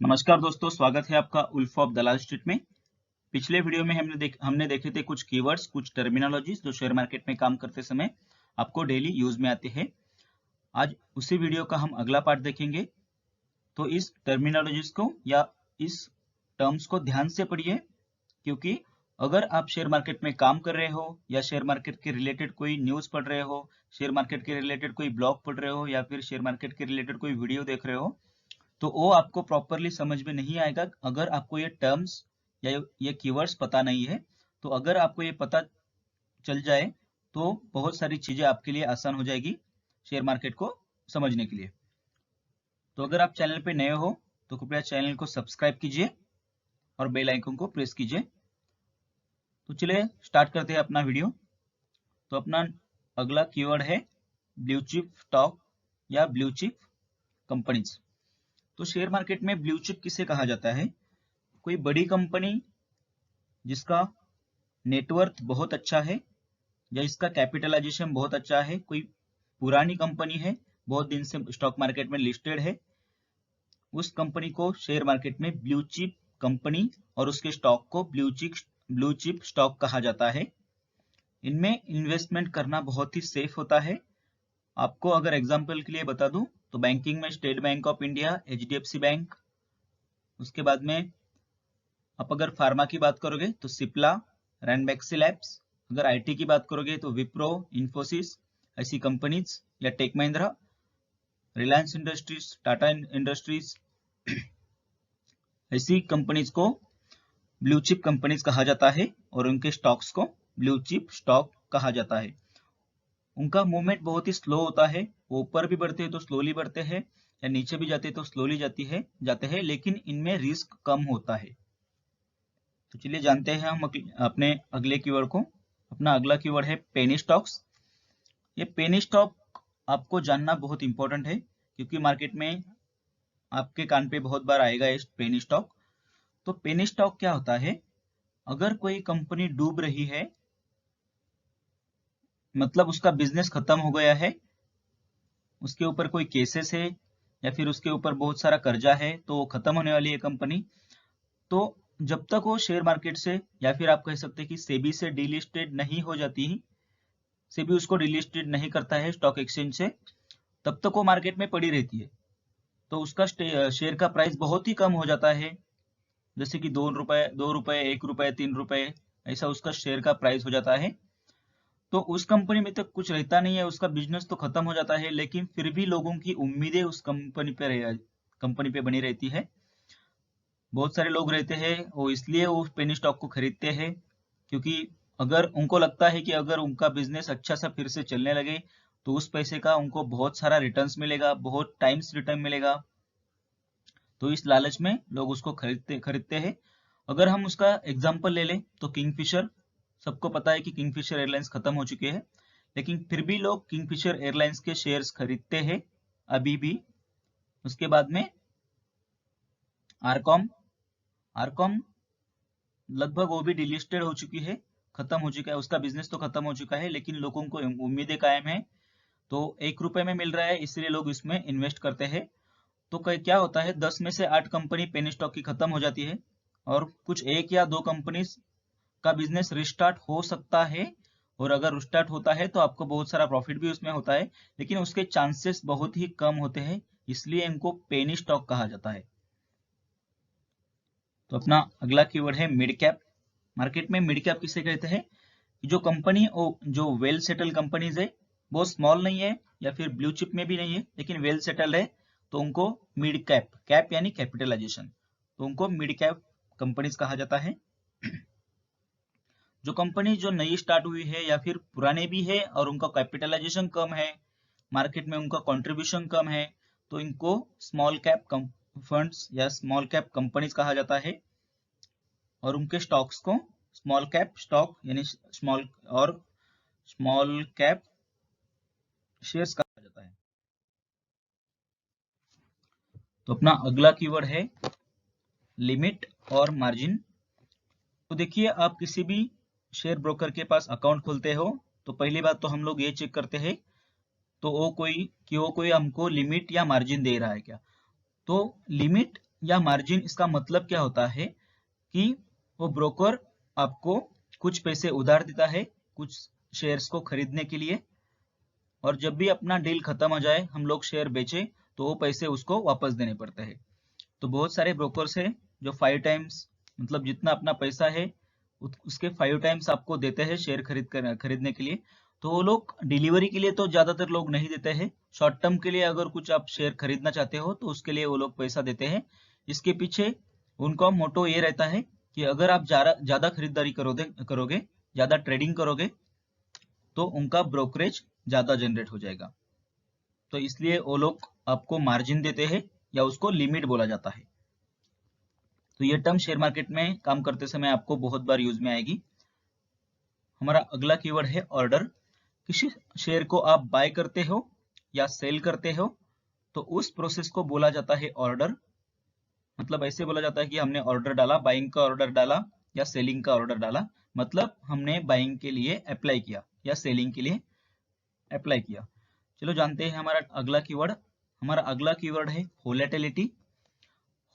नमस्कार दोस्तों, स्वागत है आपका उल्फ ऑफ दलाल स्ट्रीट में। पिछले वीडियो में हमने देखे थे कुछ कीवर्ड्स, कुछ टर्मिनोलॉजीज जो शेयर मार्केट में काम करते समय आपको डेली यूज में आते हैं। आज उसी वीडियो का हम अगला पार्ट देखेंगे। तो इस टर्मिनोलॉजीज को या इस टर्म्स को ध्यान से पढ़िए, क्योंकि अगर आप शेयर मार्केट में काम कर रहे हो या शेयर मार्केट के रिलेटेड कोई न्यूज पढ़ रहे हो, शेयर मार्केट के रिलेटेड कोई ब्लॉग पढ़ रहे हो या फिर शेयर मार्केट के रिलेटेड कोई वीडियो देख रहे हो, तो वो आपको प्रॉपरली समझ में नहीं आएगा अगर आपको ये टर्म्स या ये कीवर्ड्स पता नहीं है। तो अगर आपको ये पता चल जाए तो बहुत सारी चीजें आपके लिए आसान हो जाएगी शेयर मार्केट को समझने के लिए। तो अगर आप चैनल पे नए हो तो कृपया चैनल को सब्सक्राइब कीजिए और बेल आइकन को प्रेस कीजिए। तो चलिए स्टार्ट करते हैं अपना वीडियो। तो अपना अगला कीवर्ड है ब्लू चिप स्टॉक या ब्लू चिप कंपनीज। तो शेयर मार्केट में ब्लू चिप किसे कहा जाता है? कोई बड़ी कंपनी जिसका नेटवर्थ बहुत अच्छा है या इसका कैपिटलाइजेशन बहुत अच्छा है, कोई पुरानी कंपनी है, बहुत दिन से स्टॉक मार्केट में लिस्टेड है, उस कंपनी को शेयर मार्केट में ब्लू चिप कंपनी और उसके स्टॉक को ब्लू चिप स्टॉक कहा जाता है। इनमें इन्वेस्टमेंट करना बहुत ही सेफ होता है। आपको अगर एग्जांपल के लिए बता दूं तो बैंकिंग में state bank of India, HDFC bank, उसके बाद में आप अगर फार्मा की बात करोगे तो सिप्ला, रैनबैक्सी लैब्स, अगर आईटी की बात करोगे तो विप्रो, इन्फोसिस, ऐसी कंपनीज, या tech Mahindra, Reliance industries, Tata industries, ऐसी कंपनीज को ब्लू चिप कंपनीज कहा जाता है और उनके स्टॉक्स को ब्लू चिप स्टॉक कहा जाता है। उनका मूवमेंट बहुत ही स्लो होता है, वो ऊपर भी बढ़ते हैं तो स्लोली बढ़ते हैं या नीचे भी जाते हैं तो स्लोली जाते हैं, लेकिन इनमें रिस्क कम होता है। तो चलिए जानते हैं हम अपने अगले कीवर्ड को। अपना अगला कीवर्ड है पेनी स्टॉक्स। ये पेनी स्टॉक आपको जानना बहुत इंपॉर्टेंट है, क्योंकि मार्केट में आपके कान पे बहुत बार आएगा ये पेनी स्टॉक। तो पेनी स्टॉक क्या होता है? अगर कोई कंपनी डूब रही है, मतलब उसका बिजनेस खत्म हो गया है, उसके ऊपर कोई केसेस है या फिर उसके ऊपर बहुत सारा कर्जा है, तो खत्म होने वाली है कंपनी, तो जब तक वो शेयर मार्केट से या फिर आप कह सकते हैं कि सेबी से डीलिस्टेड नहीं हो जाती, सेबी उसको डीलिस्टेड नहीं करता है स्टॉक एक्सचेंज से, तब तक वो मार्केट में पड़ी रहती है। तो उसका शेयर का प्राइस बहुत ही कम हो जाता है, जैसे कि 2 रुपए 1 रुपए 3 रुपए, ऐसा उसका शेयर का प्राइस हो जाता है। तो उस कंपनी में तो कुछ रहता नहीं है, उसका बिजनेस तो खत्म हो जाता है, लेकिन फिर भी लोगों की उम्मीदें उस कंपनी पे बनी रहती है। बहुत सारे लोग रहते हैं, वो इसलिए वो पेनी स्टॉक को खरीदते हैं, क्योंकि अगर उनको लगता है कि अगर उनका बिजनेस अच्छा सा फिर से चलने लगे तो उस पैसे का उनको बहुत सारा रिटर्न्स मिलेगा, बहुत टाइम्स रिटर्न मिलेगा। तो इस लालच में लोग उसको खरीदते हैं। अगर हम उसका एग्जाम्पल ले लें तो किंगफिशर, सबको पता है कि किंगफिशर एयरलाइंस खत्म हो चुके हैं, लेकिन फिर भी लोग किंगफिशर एयरलाइंस के शेयर्स खरीदते हैं अभी भी। उसके बाद में आरकॉम, आरकॉम लगभग वो भी डिलिस्टेड हो चुकी है, खत्म हो चुका है, उसका बिजनेस तो खत्म हो चुका है, लेकिन लोगों को उम्मीदें कायम है। तो 1 रुपए में मिल रहा है, इसलिए लोग इसमें इन्वेस्ट करते हैं। तो क्या होता है, 10 में से 8 कंपनी पेनी स्टॉक की खत्म हो जाती है और कुछ 1 या 2 कंपनी का बिजनेस रिस्टार्ट हो सकता है, और अगर रिस्टार्ट होता है तो आपको बहुत सारा प्रॉफिट भी उसमें होता है, लेकिन उसके चांसेस बहुत ही कम होते हैं, इसलिए इनको पेनी स्टॉक कहा जाता है। तो अपना अगला कीवर्ड है मिड कैप। मार्केट में मिड कैप किसे कहते हैं? जो कंपनी जो वेल सेटल कंपनीज है, वो स्मॉल नहीं है या फिर ब्लू चिप में भी नहीं है, लेकिन वेल सेटल्ड है, तो उनको मिड कैप, कैप यानी कैपिटलाइजेशन, तो उनको मिड कैप कंपनीज कहा जाता है। जो कंपनी जो नई स्टार्ट हुई है या फिर पुराने भी है और उनका कैपिटलाइजेशन कम है, मार्केट में उनका कंट्रीब्यूशन कम है, तो इनको स्मॉल कैप फंड्स या स्मॉल कैप कंपनीज कहा जाता है, और उनके स्टॉक्स को स्मॉल कैप स्टॉक यानी स्मॉल कैप शेयर्स कहा जाता है। तो अपना अगला कीवर्ड है लिमिट और मार्जिन। तो देखिए, आप किसी भी शेयर ब्रोकर के पास अकाउंट खोलते हो तो पहली बात तो हम लोग ये चेक करते हैं तो वो कोई हमको लिमिट या मार्जिन दे रहा है क्या। तो लिमिट या मार्जिन, इसका मतलब क्या होता है कि वो ब्रोकर आपको कुछ पैसे उधार देता है कुछ शेयर्स को खरीदने के लिए, और जब भी अपना डील खत्म हो जाए, हम लोग शेयर बेचे, तो वो पैसे उसको वापस देने पड़ते हैं। तो बहुत सारे ब्रोकर्स हैं जो 5 टाइम्स, मतलब जितना अपना पैसा है उसके 5 टाइम्स आपको देते हैं शेयर खरीदने के लिए। तो वो लोग डिलीवरी के लिए तो ज्यादातर लोग नहीं देते हैं, शॉर्ट टर्म के लिए अगर कुछ आप शेयर खरीदना चाहते हो तो उसके लिए वो लोग पैसा देते हैं। इसके पीछे उनका मोटो ये रहता है कि अगर आप ज्यादा खरीदारी करोगे, ज्यादा ट्रेडिंग करोगे, तो उनका ब्रोकरेज ज्यादा जनरेट हो जाएगा। तो इसलिए वो लोग आपको मार्जिन देते हैं, या उसको लिमिट बोला जाता है। तो ये टर्म शेयर मार्केट में काम करते समय आपको बहुत बार यूज में आएगी। हमारा अगला कीवर्ड है ऑर्डर। किसी शेयर को आप बाय करते हो या सेल करते हो, तो उस प्रोसेस को बोला जाता है ऑर्डर। मतलब ऐसे बोला जाता है कि हमने ऑर्डर डाला, बाइंग का ऑर्डर डाला या सेलिंग का ऑर्डर डाला, मतलब हमने बाइंग के लिए अप्लाई किया या सेलिंग के लिए अप्लाई किया। चलो जानते हैं हमारा अगला कीवर्ड। हमारा अगला कीवर्ड है वोलेटिलिटी।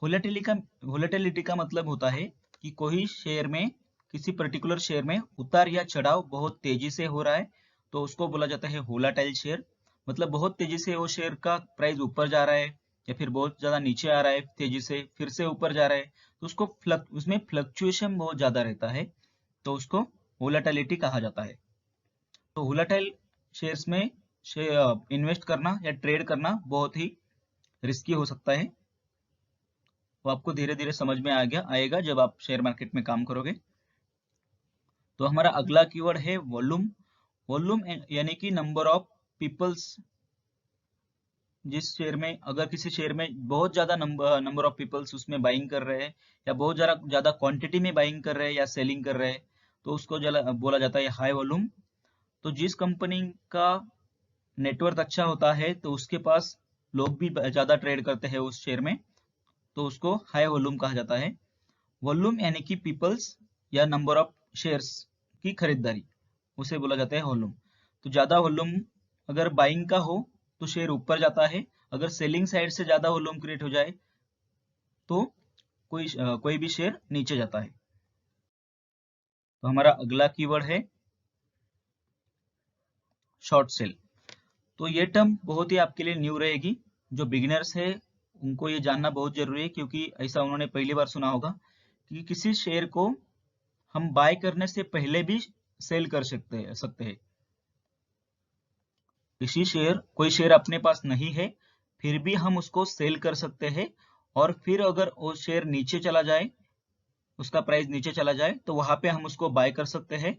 वोलेटिलिटी का मतलब होता है कि कोई शेयर में, किसी पर्टिकुलर शेयर में उतार या चढ़ाव बहुत तेजी से हो रहा है, तो उसको बोला जाता है वोलाटाइल शेयर। मतलब बहुत तेजी से वो शेयर का प्राइस ऊपर जा रहा है, या फिर बहुत ज्यादा नीचे आ रहा है, तेजी से फिर से ऊपर जा रहा है, तो उसको उसमें फ्लक्चुएशन बहुत ज्यादा रहता है, तो उसको वोलाटिलिटी कहा जाता है। तो वोलाटाइल शेयर्स में इन्वेस्ट करना या ट्रेड करना बहुत ही रिस्की हो सकता है। वो आपको धीरे धीरे समझ में आएगा जब आप शेयर मार्केट में काम करोगे। तो हमारा अगला कीवर्ड है वॉल्यूम। वॉल्यूम यानी कि नंबर ऑफ पीपल्स। जिस शेयर में, अगर किसी शेयर में बहुत ज्यादा नंबर ऑफ पीपल्स उसमें बाइंग कर रहे हैं, या बहुत ज्यादा क्वांटिटी में बाइंग कर रहे हैं या सेलिंग कर रहे हैं, तो उसको बोला जाता है हाई वॉल्यूम। तो जिस कंपनी का नेटवर्क अच्छा होता है, तो उसके पास लोग भी ज्यादा ट्रेड करते हैं उस शेयर में, तो उसको हाई वॉल्यूम कहा जाता है। वॉल्यूम यानी कि पीपल्स या नंबर ऑफ शेयर्स की खरीदारी, उसे बोला जाता है वॉल्यूम। तो ज्यादा वॉल्यूम अगर बाइंग का हो तो शेयर ऊपर जाता है, अगर सेलिंग साइड से ज्यादा वॉल्यूम क्रिएट हो जाए तो कोई भी शेयर नीचे जाता है। तो हमारा अगला कीवर्ड है शॉर्ट सेल। तो ये टर्म बहुत ही आपके लिए न्यू रहेगी। जो बिगिनर्स है उनको ये जानना बहुत जरूरी है, क्योंकि ऐसा उन्होंने पहली बार सुना होगा कि किसी शेयर को हम बाय करने से पहले भी सेल कर सकते हैं। कोई शेयर अपने पास नहीं है, फिर भी हम उसको सेल कर सकते हैं, और फिर अगर वो शेयर नीचे चला जाए, उसका प्राइस नीचे चला जाए, तो वहां पे हम उसको बाय कर सकते हैं।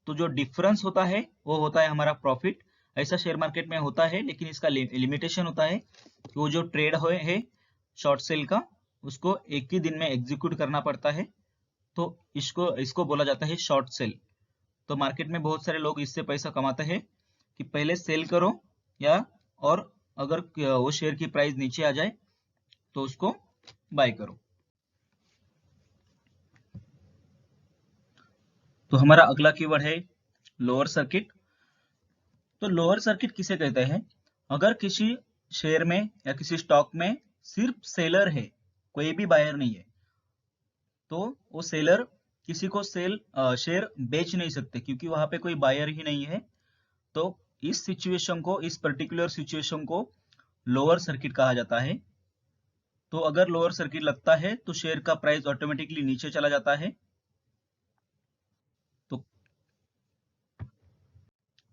तो जो डिफरेंस होता है वो होता है हमारा प्रॉफिट। ऐसा शेयर मार्केट में होता है, लेकिन इसका लिमिटेशन होता है कि वो जो ट्रेड है शॉर्ट सेल का, उसको एक ही दिन में एग्जीक्यूट करना पड़ता है। तो इसको इसको बोला जाता है शॉर्ट सेल। तो मार्केट में बहुत सारे लोग इससे पैसा कमाते हैं कि पहले सेल करो, या और अगर वो शेयर की प्राइस नीचे आ जाए तो उसको बाय करो। तो हमारा अगला कीवर्ड है लोअर सर्किट। तो लोअर सर्किट किसे कहते हैं? अगर किसी शेयर में या किसी स्टॉक में सिर्फ सेलर है, कोई भी बायर नहीं है, तो वो सेलर किसी को शेयर बेच नहीं सकते, क्योंकि वहां पे कोई बायर ही नहीं है। तो इस पर्टिकुलर सिचुएशन को लोअर सर्किट कहा जाता है। तो अगर लोअर सर्किट लगता है तो शेयर का प्राइस ऑटोमेटिकली नीचे चला जाता है।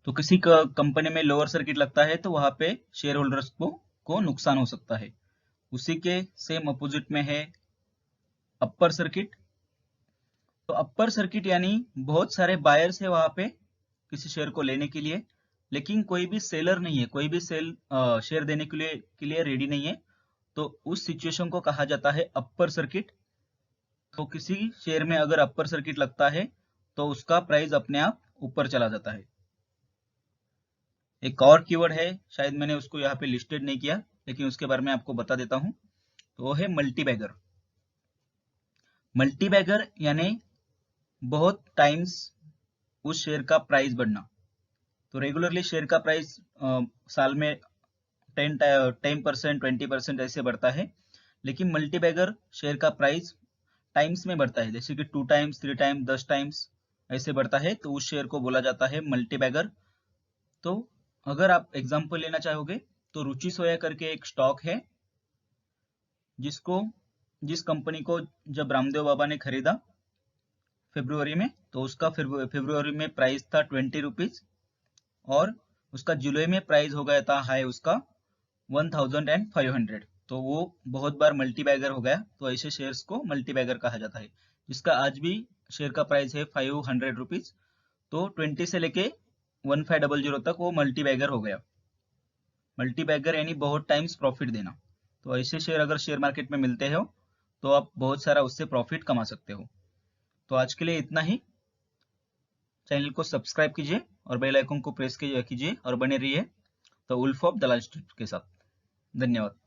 तो किसी कंपनी में लोअर सर्किट लगता है तो वहां पे शेयर होल्डर्स को नुकसान हो सकता है। उसी के सेम अपोजिट में है अपर सर्किट। तो अपर सर्किट यानी बहुत सारे बायर्स है वहां पे किसी शेयर को लेने के लिए, लेकिन कोई भी सेलर नहीं है, कोई भी शेयर देने के लिए रेडी नहीं है। तो उस सिचुएशन को कहा जाता है अपर सर्किट। तो किसी शेयर में अगर अपर सर्किट लगता है तो उसका प्राइस अपने आप ऊपर चला जाता है। एक और कीवर्ड है, शायद मैंने उसको यहाँ पे लिस्टेड नहीं किया, लेकिन उसके बारे में आपको बता देता हूँ। तो वो है मल्टीबैगर। मल्टीबैगर यानी बहुत टाइम्स उस शेयर का प्राइस बढ़ना। तो रेगुलरली शेयर का प्राइस साल में 10% 20% ऐसे बढ़ता है, लेकिन मल्टीबैगर शेयर का प्राइस टाइम्स में बढ़ता है, जैसे कि 2 टाइम्स, 3 टाइम्स, 10 टाइम्स ऐसे बढ़ता है, तो उस शेयर को बोला जाता है मल्टीबैगर। तो अगर आप एग्जांपल लेना चाहोगे तो रुचि सोया करके एक स्टॉक है, जिस कंपनी को जब रामदेव बाबा ने खरीदा फरवरी में, तो उसका फरवरी में प्राइस था 20 रुपीज और उसका जुलाई में प्राइस हो गया था हाई उसका 1500। तो वो बहुत बार मल्टीबैगर हो गया, तो ऐसे शेयर्स को मल्टीबैगर कहा जाता है, जिसका आज भी शेयर का प्राइस है 500 रुपीज। तो 20 से लेके 1500 तक वो मल्टीबैगर हो गया। मल्टीबैगर यानी बहुत टाइम्स प्रॉफिट देना। तो ऐसे शेयर अगर शेयर मार्केट में मिलते हो तो आप बहुत सारा उससे प्रॉफिट कमा सकते हो। तो आज के लिए इतना ही। चैनल को सब्सक्राइब कीजिए और बेल आइकन को प्रेस कीजिए और बने रहिए the wolf of Dalal street के साथ। धन्यवाद।